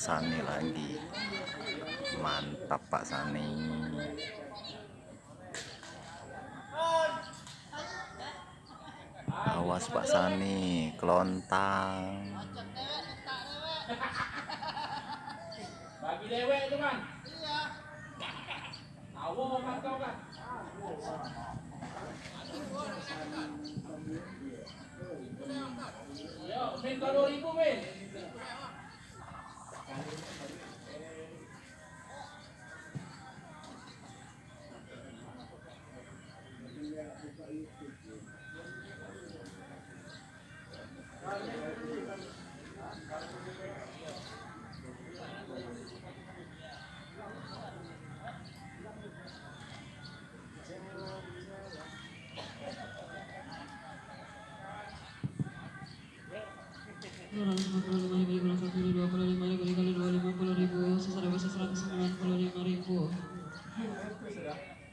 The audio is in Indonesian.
Sani lagi. Mantap Pak Sani. Awas Pak Sani, kelontang. Bagi dewek itu kan. Awo kan kau kan. Yo, min 20.000 min. Ribu, 1.195.000,